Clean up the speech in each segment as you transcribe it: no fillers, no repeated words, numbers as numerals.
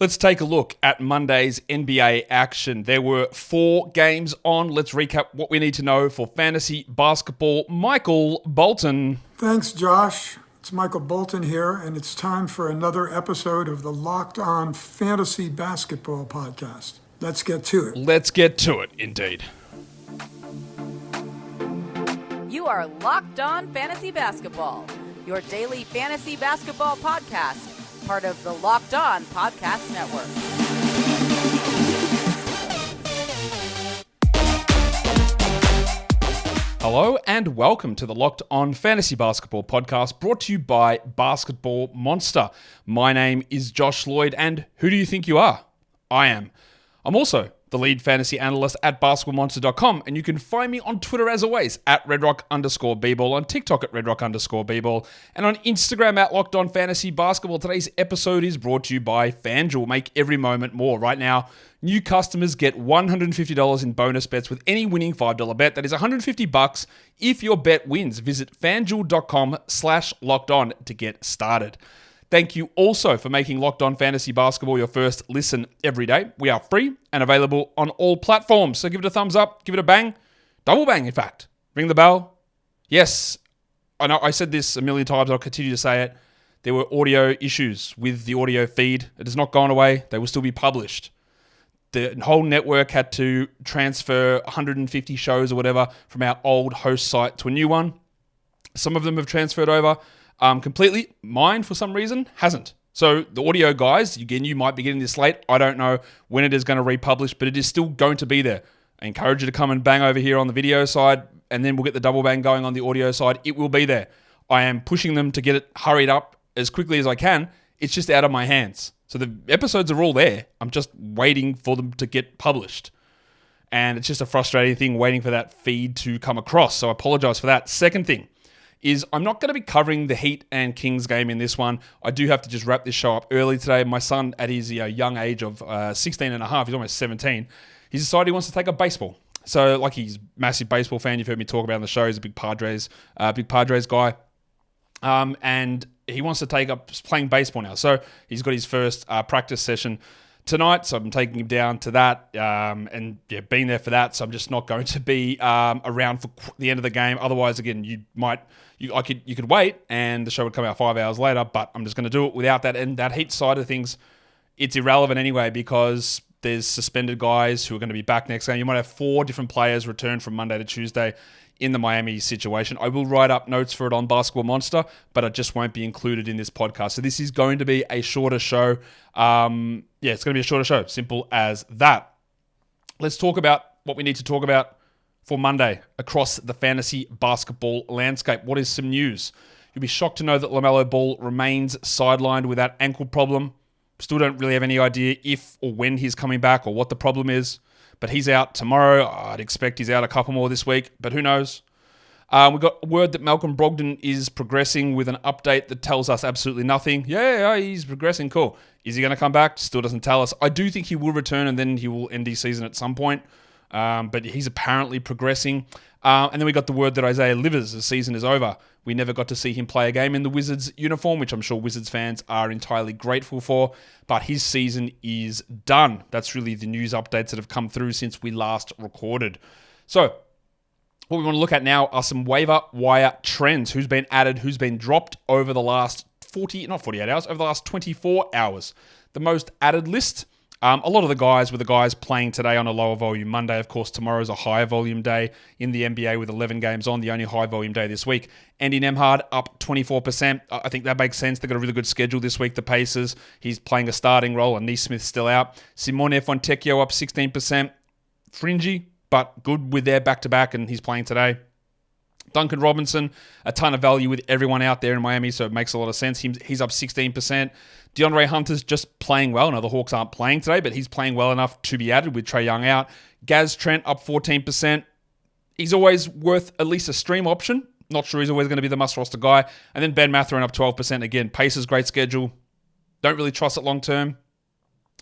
Let's take a look at Monday's NBA action. There were 4 games on. Let's recap what we need to know for fantasy basketball. Michael Bolton. Thanks, Josh. It's Michael Bolton here, and it's time for another episode of the Locked On Fantasy Basketball Podcast. Let's get to it. Let's get to it, indeed. You are Locked On Fantasy Basketball, your daily fantasy basketball podcast. Part of the Locked On Podcast Network. Hello and welcome to the Locked On Fantasy Basketball Podcast, brought to you by Basketball Monster. My name is Josh Lloyd, and who do you think you are? I'm also the lead fantasy analyst at basketballmonster.com, and you can find me on Twitter as always at redrock_bball, on TikTok at redrock_bball, and on Instagram at Locked On Fantasy Basketball. Today's episode is brought to you by FanDuel. Make every moment more. Right now, new customers get $150 in bonus bets with any winning $5 bet. That is $150 if your bet wins. Visit fanduel.com/lockedon to get started. Thank you also for making Locked On Fantasy Basketball your first listen every day. We are free and available on all platforms. So give it a thumbs up, give it a bang, double bang in fact. Ring the bell. Yes, I know I said this a million times, I'll continue to say it. There were audio issues with the audio feed. It has not gone away. They will still be published. The whole network had to transfer 150 shows or whatever from our old host site to a new one. Some of them have transferred over completely. Mine, for some reason, hasn't. So the audio guys, again, you might be getting this late. I don't know when it is going to republish, but it is still going to be there. I encourage you to come and bang over here on the video side, and then we'll get the double bang going on the audio side. It will be there. I am pushing them to get it hurried up as quickly as I can. It's just out of my hands. So the episodes are all there. I'm just waiting for them to get published. And it's just a frustrating thing waiting for that feed to come across. So I apologize for that. Second thing is I'm not going to be covering the Heat and Kings game in this one. I do have to just wrap this show up early today. My son, at his young age of 16 and a half, he's almost 17, he's decided he wants to take up baseball. So, like, he's a massive baseball fan. You've heard me talk about on the show. He's a big Padres guy. And he wants to take up playing baseball now. So he's got his first practice session tonight, so I'm taking him down to that, and being there for that. So I'm just not going to be around for the end of the game. Otherwise, again, you could wait, and the show would come out 5 hours later. But I'm just going to do it without that. And that Heat side of things, it's irrelevant anyway because there's suspended guys who are going to be back next game. You might have 4 different players return from Monday to Tuesday in the Miami situation. I will write up notes for it on Basketball Monster, but it just won't be included in this podcast. So this is going to be a shorter show. It's going to be a shorter show. Simple as that. Let's talk about what we need to talk about for Monday across the fantasy basketball landscape. What is some news? You'll be shocked to know that LaMelo Ball remains sidelined with that ankle problem. Still don't really have any idea if or when he's coming back or what the problem is. But he's out tomorrow. I'd expect he's out a couple more this week, but who knows? We got word that Malcolm Brogdon is progressing with an update that tells us absolutely nothing. Yeah, he's progressing. Cool. Is he going to come back? Still doesn't tell us. I do think he will return and then he will end his season at some point. But he's apparently progressing. And then we got the word that Isaiah Livers' season is over. We never got to see him play a game in the Wizards uniform, which I'm sure Wizards fans are entirely grateful for. But his season is done. That's really the news updates that have come through since we last recorded. So what we want to look at now are some waiver wire trends. Who's been added, who's been dropped over the last 24 hours. The most added list. A lot of the guys were the guys playing today on a lower volume Monday. Of course, tomorrow's a higher volume day in the NBA with 11 games on, the only high volume day this week. Andy Nemhard up 24%. I think that makes sense. They've got a really good schedule this week, the Pacers. He's playing a starting role, and Neesmith's still out. Simone Fontecchio up 16%. Fringy, but good with their back-to-back, and he's playing today. Duncan Robinson, a ton of value with everyone out there in Miami, so it makes a lot of sense. He's up 16%. DeAndre Hunter's just playing well. Now, the Hawks aren't playing today, but he's playing well enough to be added with Trae Young out. Gaz Trent up 14%. He's always worth at least a stream option. Not sure he's always going to be the must-roster guy. And then Ben Mathurin up 12%. Again, Pacers, great schedule. Don't really trust it long-term.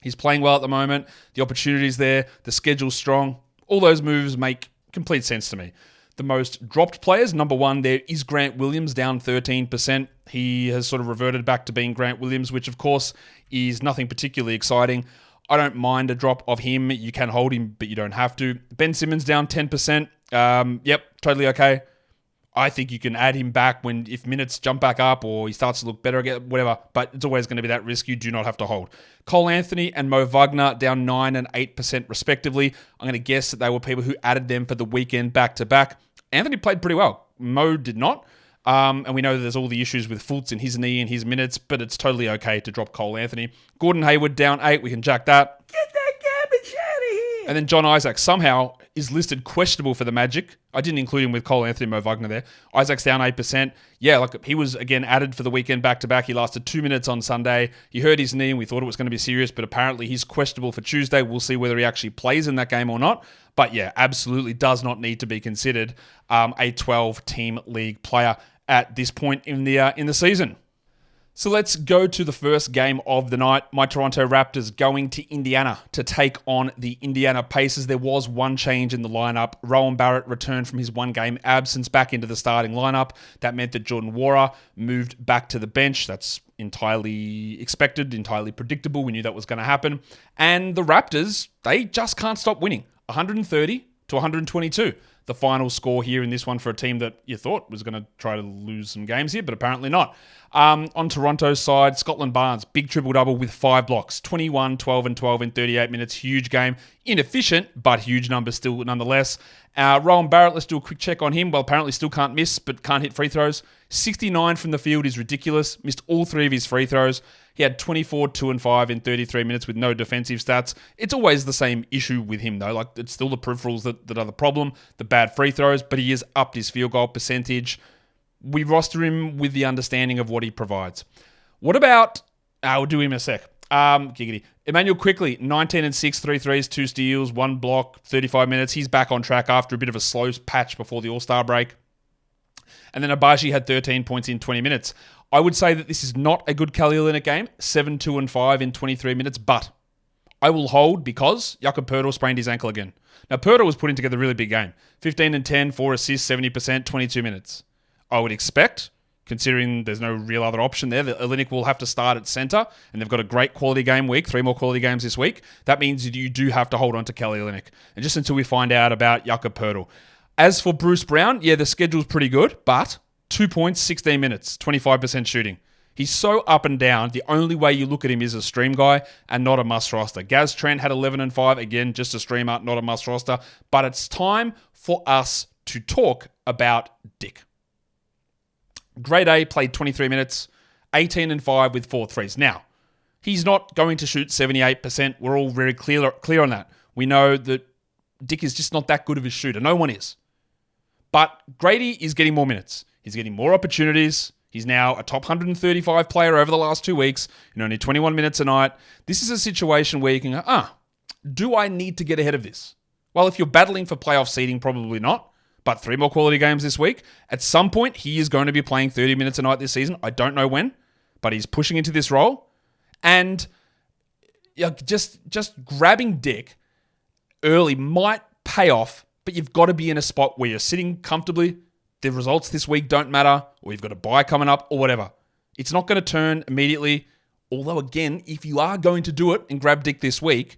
He's playing well at the moment. The opportunity's there. The schedule's strong. All those moves make complete sense to me. the most dropped players. Number one there is Grant Williams, down 13%. He has sort of reverted back to being Grant Williams, which of course is nothing particularly exciting. I don't mind a drop of him. You can hold him, but you don't have to. Ben Simmons down 10%. Yep, totally okay. I think you can add him back if minutes jump back up or he starts to look better again, whatever. But it's always going to be that risk. You do not have to hold. Cole Anthony and Mo Wagner down 9 and 8% respectively. I'm going to guess that they were people who added them for the weekend back-to-back. Anthony played pretty well. Mo did not. And we know that there's all the issues with Fultz and his knee and his minutes, but it's totally okay to drop Cole Anthony. Gordon Hayward down 8. We can jack that. Get that garbage out of here. And then John Isaac somehow is listed questionable for the Magic. I didn't include him with Cole Anthony and Mo Wagner there. Isaac's down 8%. Yeah, like he was, again, added for the weekend back-to-back. He lasted 2 minutes on Sunday. He hurt his knee and we thought it was going to be serious, but apparently he's questionable for Tuesday. We'll see whether he actually plays in that game or not. But yeah, absolutely does not need to be considered a 12-team league player at this point in the season. So let's go to the first game of the night. My Toronto Raptors going to Indiana to take on the Indiana Pacers. There was one change in the lineup. Rowan Barrett returned from his one-game absence back into the starting lineup. That meant that Jordan Nwora moved back to the bench. That's entirely expected, entirely predictable. We knew that was going to happen. And the Raptors, they just can't stop winning. 130 to 122. The final score here in this one for a team that you thought was going to try to lose some games here, but apparently not. On Toronto's side, Scotland Barnes, big triple-double with 5 blocks. 21, 12, and 12 in 38 minutes. Huge game. Inefficient, but huge numbers still nonetheless. Rowan Barrett, let's do a quick check on him. Well, apparently still can't miss, but can't hit free throws. 69 from the field is ridiculous. Missed all 3 of his free throws. He had 24, 2, and 5 in 33 minutes with no defensive stats. It's always the same issue with him, though. Like, it's still the peripherals that are the problem, the bad free throws, but he has upped his field goal percentage. We roster him with the understanding of what he provides. What about... we'll do him in a sec. Giggity. Emmanuel Quickly, 19 and 6, 3 threes, 2 steals, 1 block, 35 minutes. He's back on track after a bit of a slow patch before the All-Star break. And then Abaji had 13 points in 20 minutes. I would say that this is not a good Kelly Olynyk game. 7, 2, and 5 in 23 minutes, but I will hold because Jakob Poeltl sprained his ankle again. Now, Poeltl was putting together a really big game. 15 and 10, 4 assists, 70%, 22 minutes. I would expect, considering there's no real other option there, that Olynyk will have to start at center, and they've got a great quality game week, 3 more quality games this week. That means you do have to hold on to Kelly Olynyk. And just until we find out about Jakob Poeltl. As for Bruce Brown, yeah, the schedule's pretty good, but 2 points, 16 minutes, 25% shooting. He's so up and down, the only way you look at him is a stream guy and not a must roster. Gaz Trent had 11 and 5, again, just a streamer, not a must roster. But it's time for us to talk about Dick. Gradey played 23 minutes, 18 and 5 with 4 threes. Now, he's not going to shoot 78%. We're all very clear on that. We know that Dick is just not that good of a shooter. No one is. But Gradey is getting more minutes. He's getting more opportunities. He's now a top 135 player over the last 2 weeks, in only 21 minutes a night. This is a situation where you can go, do I need to get ahead of this? Well, if you're battling for playoff seeding, probably not. But 3 more quality games this week. At some point, he is going to be playing 30 minutes a night this season. I don't know when, but he's pushing into this role. And just grabbing Dick early might pay off, but you've got to be in a spot where you're sitting comfortably. The results this week don't matter, or you've got a bye coming up, or whatever. It's not going to turn immediately. Although, again, if you are going to do it and grab Dick this week,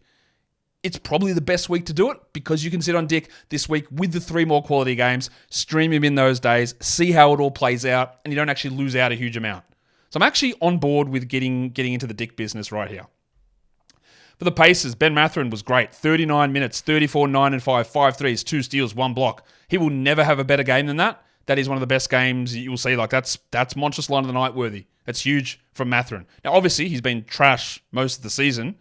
it's probably the best week to do it because you can sit on Dick this week with the 3 more quality games, stream him in those days, see how it all plays out, and you don't actually lose out a huge amount. So I'm actually on board with getting into the Dick business right here. For the Pacers, Ben Mathurin was great. 39 minutes, 34, 9 and 5, 5 threes, 2 steals, 1 block. He will never have a better game than that. That is one of the best games you will see. Like that's monstrous line of the night worthy. That's huge from Mathurin. Now, obviously, he's been trash most of the season.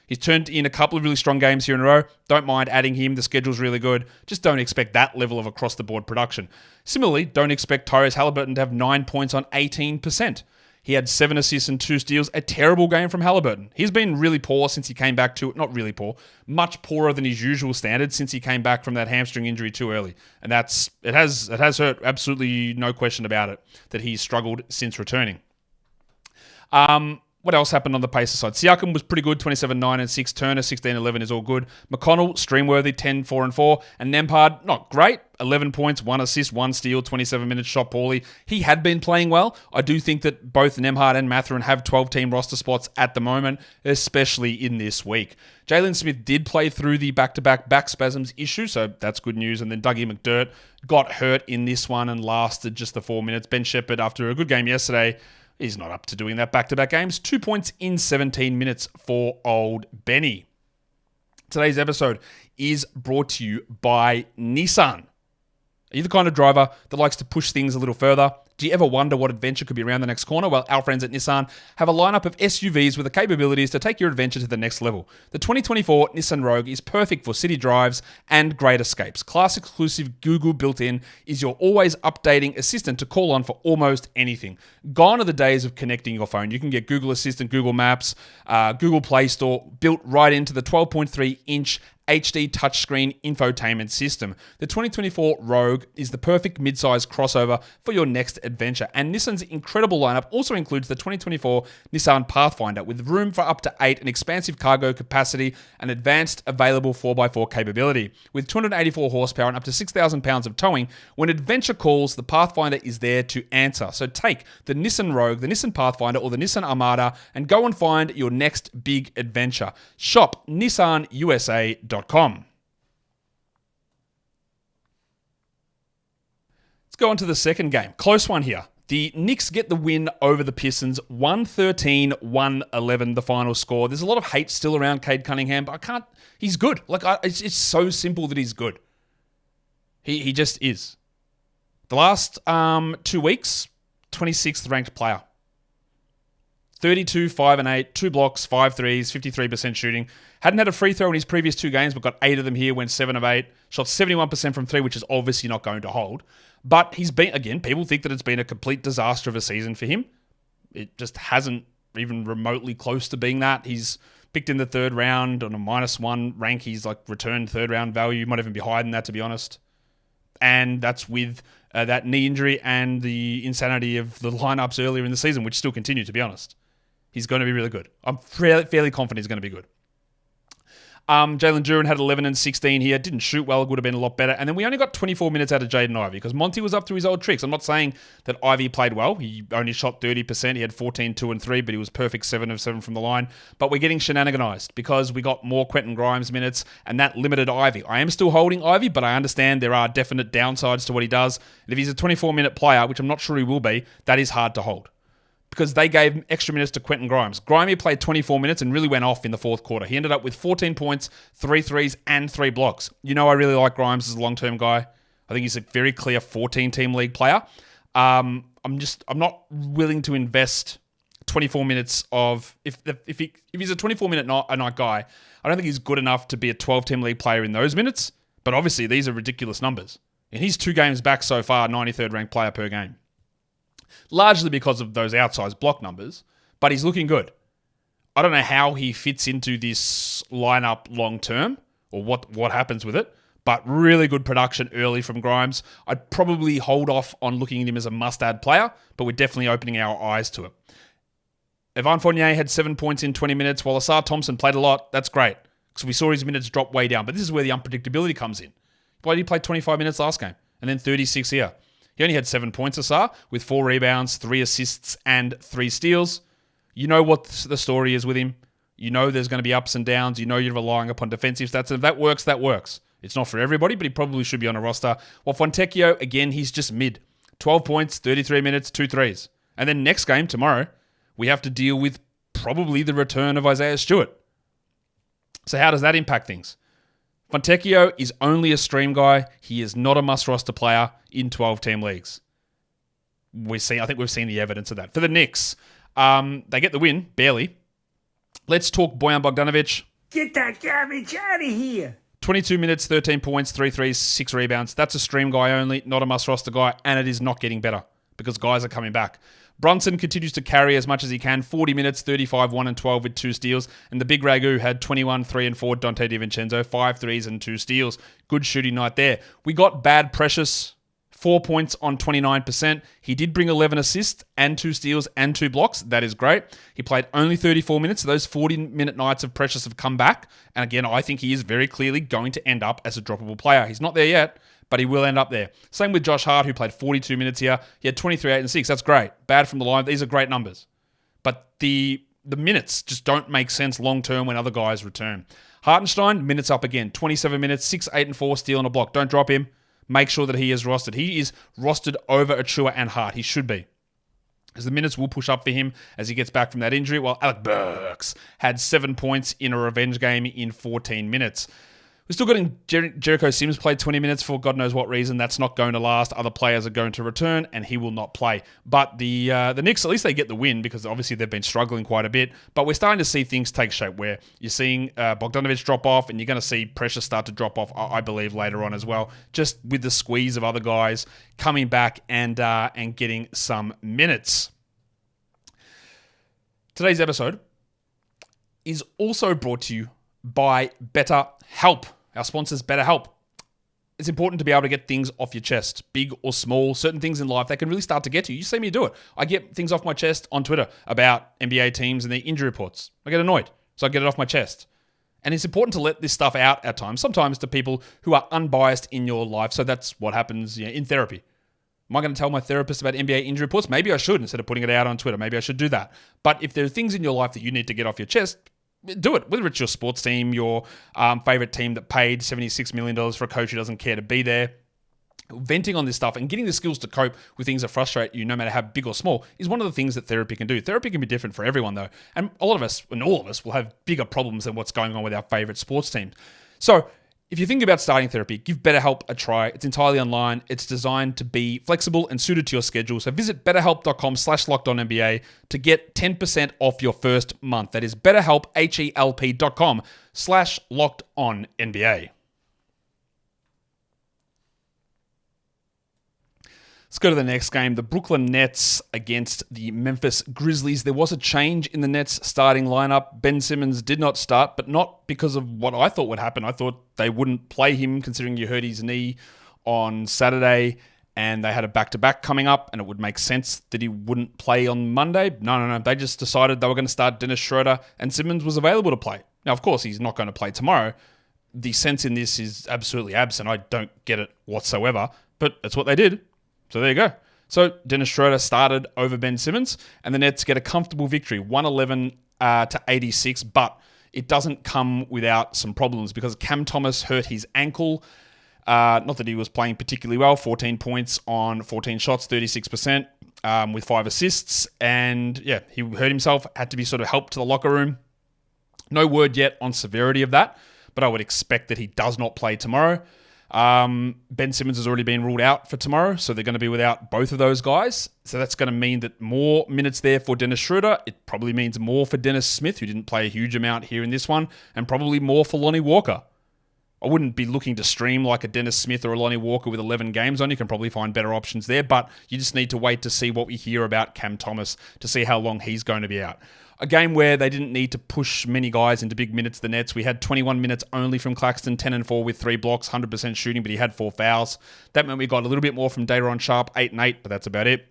He's turned in a couple of really strong games here in a row. Don't mind adding him. The schedule's really good. Just don't expect that level of across-the-board production. Similarly, don't expect Tyrese Haliburton to have 9 points on 18%. He had 7 assists and 2 steals. A terrible game from Haliburton. He's been really poor since he came back to it. Not really poor. Much poorer than his usual standards since he came back from that hamstring injury too early. And it has hurt. Absolutely no question about it that he's struggled since returning. What else happened on the Pacers side? Siakam was pretty good, 27-9 and 6. Turner, 16-11 is all good. McConnell, streamworthy, 10-4 and 4. And Nembhard, not great, 11 points, 1 assist, 1 steal, 27 minutes, shot poorly. He had been playing well. I do think that both Nembhard and Mathurin have 12-team roster spots at the moment, especially in this week. Jalen Smith did play through the back-to-back back spasms issue, so that's good news. And then Dougie McDirt got hurt in this one and lasted just the 4 minutes. Ben Shepherd, after a good game yesterday, he's not up to doing that back-to-back games. 2 points in 17 minutes for old Benny. Today's episode is brought to you by Nissan. Are you the kind of driver that likes to push things a little further? Do you ever wonder what adventure could be around the next corner? Well, our friends at Nissan have a lineup of SUVs with the capabilities to take your adventure to the next level. The 2024 Nissan Rogue is perfect for city drives and great escapes. Class-exclusive Google built-in is your always updating assistant to call on for almost anything. Gone are the days of connecting your phone. You can get Google Assistant, Google Maps, Google Play Store built right into the 12.3-inch HD touchscreen infotainment system. The 2024 Rogue is the perfect mid-size crossover for your next adventure. And Nissan's incredible lineup also includes the 2024 Nissan Pathfinder with room for up to 8, an expansive cargo capacity, and advanced available 4x4 capability. With 284 horsepower and up to 6,000 pounds of towing, when adventure calls, the Pathfinder is there to answer. So take the Nissan Rogue, the Nissan Pathfinder, or the Nissan Armada and go and find your next big adventure. Shop nissanusa.com. Let's go on to the second game. Close one here. The Knicks get the win over the Pistons, 113-111 the final score. There's a lot of hate still around Cade Cunningham, but he's good. It's so simple that he's good. He just is. The last 2 weeks, 26th ranked player. 32, 5 and 8, 2 blocks, 5 threes, 53% shooting. Hadn't had a free throw in his previous 2 games, but got 8 of them here, went 7 of 8. Shot 71% from 3, which is obviously not going to hold. But he's been, again, people think that it's been a complete disaster of a season for him. It just hasn't even remotely close to being that. He's picked in the 3rd round on a -1 rank. He's returned 3rd round value. Might even be higher than that, to be honest. And that's with that knee injury and the insanity of the lineups earlier in the season, which still continue, to be honest. He's going to be really good. I'm fairly confident he's going to be good. Jalen Duren had 11 and 16 here. Didn't shoot well. It would have been a lot better. And then we only got 24 minutes out of Jaden Ivey because Monty was up to his old tricks. I'm not saying that Ivey played well. He only shot 30%. He had 14, 2 and 3, but he was perfect 7 of 7 from the line. But we're getting shenaniganized because we got more Quentin Grimes minutes and that limited Ivey. I am still holding Ivey, but I understand there are definite downsides to what he does. And if he's a 24-minute player, which I'm not sure he will be, that is hard to hold. Because they gave extra minutes to Quentin Grimes. Grimey played 24 minutes and really went off in the 4th quarter. He ended up with 14 points, 3 threes, and 3 blocks. You know I really like Grimes as a long-term guy. I think he's a very clear 14-team league player. I'm not willing to invest 24 minutes of... If he's a 24-minute night guy, I don't think he's good enough to be a 12-team league player in those minutes. But obviously, these are ridiculous numbers. And he's 2 games back so far, 93rd ranked player per game. Largely because of those outsized block numbers, but he's looking good. I don't know how he fits into this lineup long term or what happens with it, but really good production early from Grimes. I'd probably hold off on looking at him as a must-add player, but we're definitely opening our eyes to it. Evan Fournier had 7 points in 20 minutes, while Asar Thompson played a lot. That's great, because we saw his minutes drop way down, but this is where the unpredictability comes in. Why did he play 25 minutes last game and then 36 here? He only had 7 points, Asar, with 4 rebounds, 3 assists, and 3 steals. You know what the story is with him. You know there's going to be ups and downs. You know you're relying upon defensive stats. And if that works, that works. It's not for everybody, but he probably should be on a roster. While Fontecchio, again, he's just mid. 12 points, 33 minutes, 2 threes. And then next game, tomorrow, we have to deal with probably the return of Isaiah Stewart. So how does that impact things? Fontecchio is only a stream guy. He is not a must-roster player in 12-team leagues. I think we've seen the evidence of that. For the Knicks, they get the win, barely. Let's talk Bojan Bogdanovic. Get that garbage out of here. 22 minutes, 13 points, 3 threes, 6 rebounds. That's a stream guy only, not a must-roster guy, and it is not getting better because guys are coming back. Brunson continues to carry as much as he can. 40 minutes, 35, 1 and 12 with 2 steals. And the big Ragu had 21, 3 and 4. Dante DiVincenzo, 5 threes and 2 steals. Good shooting night there. We got bad Precious 4 points on 29%. He did bring 11 assists and 2 steals and 2 blocks. That is great. He played only 34 minutes. So those 40-minute nights of Precious have come back. And again, I think he is very clearly going to end up as a droppable player. He's not there yet, but he will end up there. Same with Josh Hart, who played 42 minutes here. He had 23, 8, and 6. That's great. Bad from the line. These are great numbers. But the minutes just don't make sense long-term when other guys return. Hartenstein, minutes up again. 27 minutes, 6, 8, and 4, steal and a block. Don't drop him. Make sure that he is rostered. He is rostered over Achua and Hart. He should be. As the minutes will push up for him as he gets back from that injury, while Alec Burks had 7 points in a revenge game in 14 minutes. We're still getting Jericho Sims played 20 minutes for God knows what reason. That's not going to last. Other players are going to return, and he will not play. But the Knicks, at least they get the win because obviously they've been struggling quite a bit. But we're starting to see things take shape where you're seeing Bogdanovic drop off, and you're going to see pressure start to drop off, I believe, later on as well, just with the squeeze of other guys coming back and getting some minutes. Today's episode is also brought to you by BetterHelp. Our sponsors, BetterHelp. It's important to be able to get things off your chest, big or small, certain things in life that can really start to get to you. You see me do it. I get things off my chest on Twitter about NBA teams and their injury reports. I get annoyed, so I get it off my chest. And it's important to let this stuff out at times, sometimes to people who are unbiased in your life. So that's what happens in therapy. Am I going to tell my therapist about NBA injury reports? Maybe I should instead of putting it out on Twitter. Maybe I should do that. But if there are things in your life that you need to get off your chest, do it. Whether it's your sports team, your favorite team that paid $76 million for a coach who doesn't care to be there. Venting on this stuff and getting the skills to cope with things that frustrate you, no matter how big or small, is one of the things that therapy can do. Therapy can be different for everyone, though. And a lot of us, and all of us, will have bigger problems than what's going on with our favorite sports teams. So, if you think about starting therapy, give BetterHelp a try. It's entirely online. It's designed to be flexible and suited to your schedule. So visit betterhelp.com/lockedonnba to get 10% off your first month. That is betterhelp, HELP.com/lockedonnba. Let's go to the next game. The Brooklyn Nets against the Memphis Grizzlies. There was a change in the Nets starting lineup. Ben Simmons did not start, but not because of what I thought would happen. I thought they wouldn't play him considering he hurt his knee on Saturday and they had a back-to-back coming up and it would make sense that he wouldn't play on Monday. No. They just decided they were going to start Dennis Schroeder and Simmons was available to play. Now, of course, he's not going to play tomorrow. The sense in this is absolutely absent. I don't get it whatsoever, but that's what they did. So there you go. So Dennis Schroeder started over Ben Simmons, and the Nets get a comfortable victory, 111 to 86, but it doesn't come without some problems because Cam Thomas hurt his ankle. Not that he was playing particularly well, 14 points on 14 shots, 36%, with 5 assists. And yeah, he hurt himself, had to be sort of helped to the locker room. No word yet on severity of that, but I would expect that he does not play tomorrow. Ben Simmons has already been ruled out for tomorrow, so they're going to be without both of those guys. So that's going to mean that more minutes there for Dennis Schroeder. It probably means more for Dennis Smith, who didn't play a huge amount here in this one, and probably more for Lonnie Walker. I wouldn't be looking to stream like a Dennis Smith or a Lonnie Walker with 11 games on. You can probably find better options there, but you just need to wait to see what we hear about Cam Thomas to see how long he's going to be out. A game where they didn't need to push many guys into big minutes, the Nets. We had 21 minutes only from Claxton, 10 and 4 with 3 blocks, 100% shooting, but he had 4 fouls. That meant we got a little bit more from Day'Ron Sharpe, 8 and 8, but that's about it.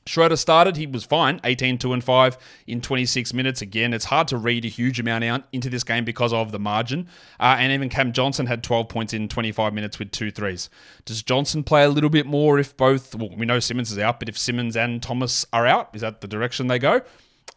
Schroeder started, he was fine, 18, 2 and 5 in 26 minutes. Again, it's hard to read a huge amount out into this game because of the margin. And even Cam Johnson had 12 points in 25 minutes with 2 threes. Does Johnson play a little bit more if both, well, we know Simmons is out, but if Simmons and Thomas are out, is that the direction they go?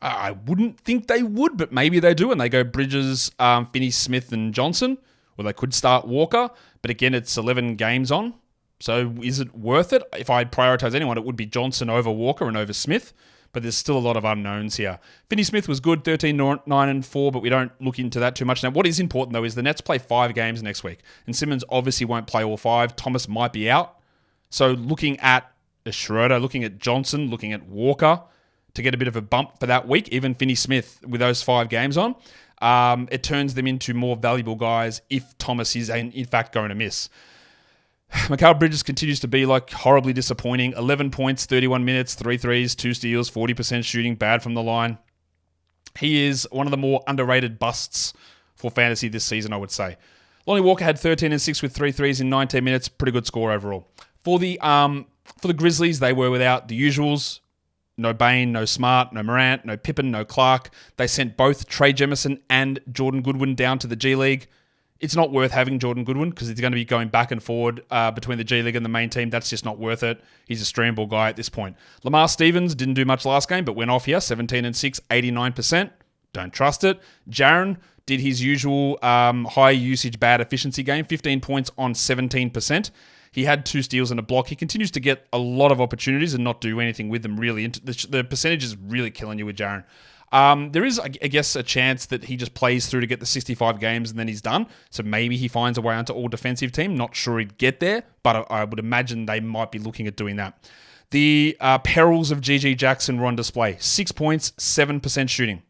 I wouldn't think they would, but maybe they do, and they go Bridges, Finney, Smith, and Johnson, or they could start Walker. But again, it's 11 games on, so is it worth it? If I prioritize anyone, it would be Johnson over Walker and over Smith, but there's still a lot of unknowns here. Finney Smith was good, 13, 9, and 4, but we don't look into that too much. Now, what is important, though, is the Nets play 5 games next week, and Simmons obviously won't play all 5. Thomas might be out. So looking at Schroeder, looking at Johnson, looking at Walker, to get a bit of a bump for that week, even Finney Smith with those 5 games on, it turns them into more valuable guys if Thomas is in fact going to miss. Mikal Bridges continues to be like horribly disappointing. 11 points, 31 minutes, 3 threes, 2 steals, 40% shooting, bad from the line. He is one of the more underrated busts for fantasy this season, I would say. Lonnie Walker had 13 and 6 with 3 threes in 19 minutes. Pretty good score overall. For the Grizzlies, they were without the usuals. No Bane, no Smart, no Morant, no Pippen, no Clark. They sent both Trey Jemison and Jordan Goodwin down to the G League. It's not worth having Jordan Goodwin because he's going to be going back and forward between the G League and the main team. That's just not worth it. He's a stream ball guy at this point. Lamar Stevens didn't do much last game, but went off here, 17-6, 89%. Don't trust it. Jaren did his usual high usage, bad efficiency game, 15 points on 17%. He had 2 steals and a block. He continues to get a lot of opportunities and not do anything with them, really. The percentage is really killing you with Jaren. There is, I guess, a chance that he just plays through to get the 65 games and then he's done. So maybe he finds a way onto all defensive team. Not sure he'd get there, but I would imagine they might be looking at doing that. The perils of GG Jackson were on display. 6 points, 7% shooting.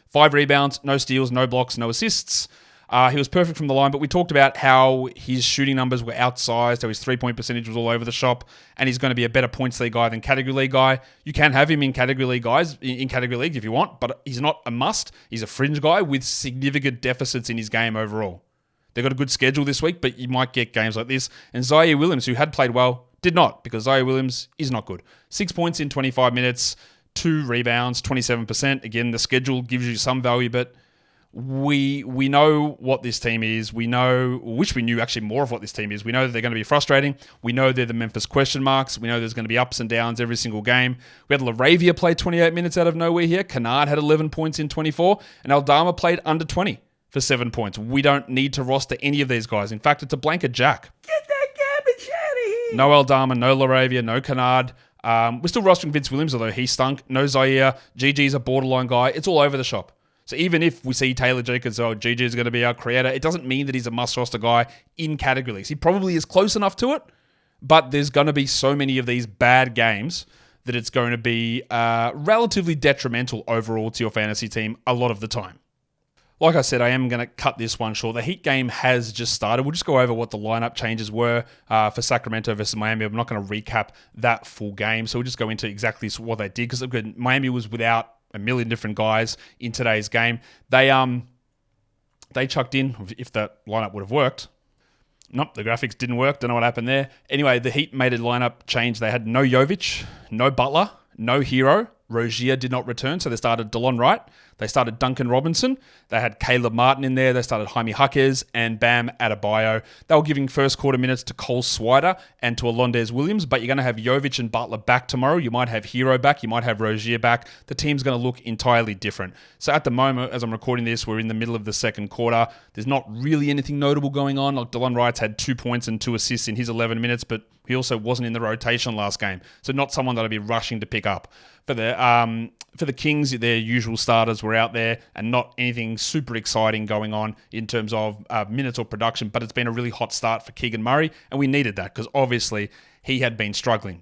5 rebounds, no steals, no blocks, no assists. He was perfect from the line, but we talked about how his shooting numbers were outsized, how his 3-point percentage was all over the shop, and he's going to be a better points league guy than category league guy. You can have him in category league guys, in category leagues if you want, but he's not a must. He's a fringe guy with significant deficits in his game overall. They've got a good schedule this week, but you might get games like this. And Zaire Williams, who had played well, did not, because Zaire Williams is not good. 6 points in 25 minutes, 2 rebounds, 27%. Again, the schedule gives you some value, but we know what this team is. We wish we knew actually more of what this team is. We know that they're going to be frustrating. We know they're the Memphis question marks. We know there's going to be ups and downs every single game. We had LaRavia play 28 minutes out of nowhere here. Kennard had 11 points in 24, and Aldama played under 20 for 7 points. We don't need to roster any of these guys. In fact, it's a blanket jack. Get that garbage out of here. No Aldama, no LaRavia, no Kennard. We're still rostering Vince Williams, although he stunk. No Zaire. GG's a borderline guy. It's all over the shop. So even if we see Taylor Jenkins, GG is going to be our creator, it doesn't mean that he's a must-roster guy in category leagues. He probably is close enough to it, but there's going to be so many of these bad games that it's going to be relatively detrimental overall to your fantasy team a lot of the time. Like I said, I am going to cut this one short. The Heat game has just started. We'll just go over what the lineup changes were for Sacramento versus Miami. I'm not going to recap that full game, so we'll just go into exactly what they did, because Miami was without a million different guys in today's game. They chucked in, if that lineup would have worked. Nope, the graphics didn't work. Don't know what happened there. Anyway, the Heat made a lineup change. They had no Jovic, no Butler, no Hero. Rozier did not return, so they started DeLon Wright. They started Duncan Robinson. They had Caleb Martin in there. They started Jaime Jaquez and Bam Adebayo. They were giving first quarter minutes to Cole Swider and to Alondes Williams, but you're going to have Jovic and Butler back tomorrow. You might have Hero back. You might have Rozier back. The team's going to look entirely different. So at the moment, as I'm recording this, we're in the middle of the second quarter. There's not really anything notable going on. Like DeLon Wright's had 2 points and 2 assists in his 11 minutes, but he also wasn't in the rotation last game. So not someone that I'd be rushing to pick up. For the Kings, their usual starters were out there and not anything super exciting going on in terms of minutes or production, but it's been a really hot start for Keegan Murray, and we needed that because obviously he had been struggling.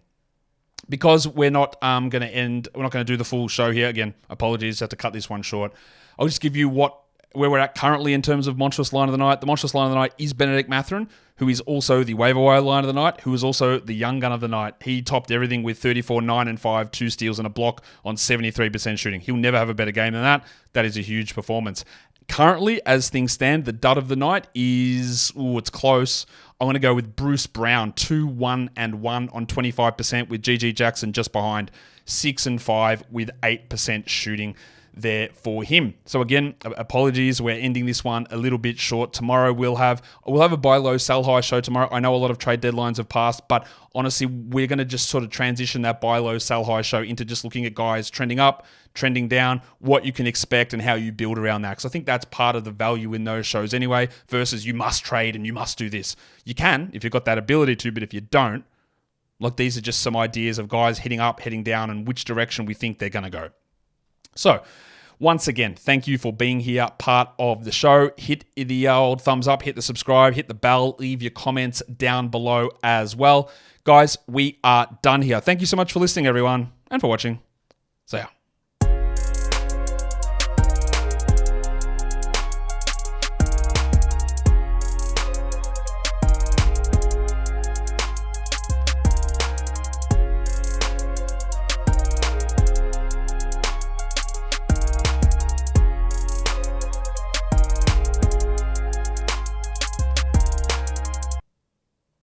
Because we're not going to do the full show here. Again, apologies, I have to cut this one short. I'll just give you where we're at currently in terms of monstrous line of the night. The monstrous line of the night is Bennedict Mathurin, who is also the waiver wire line of the night, who is also the young gun of the night. He topped everything with 34, 9 and 5, 2 steals and a block on 73% shooting. He'll never have a better game than that. That is a huge performance. Currently, as things stand, the dud of the night is, it's close. I'm going to go with Bruce Brown, 2, 1 and 1 on 25% with GG Jackson just behind, 6 and 5 with 8% shooting there for him. So again, apologies, we're ending this one a little bit short. Tomorrow we'll have a buy low, sell high show tomorrow. I know a lot of trade deadlines have passed, but honestly, we're going to just sort of transition that buy low, sell high show into just looking at guys trending up, trending down, what you can expect and how you build around that. Because I think that's part of the value in those shows anyway, versus you must trade and you must do this. You can, if you've got that ability to, but if you don't, look, these are just some ideas of guys hitting up, heading down, and which direction we think they're going to go. So, once again, thank you for being here, part of the show. Hit the old thumbs up, hit the subscribe, hit the bell, leave your comments down below as well. Guys, we are done here. Thank you so much for listening, everyone, and for watching. See ya.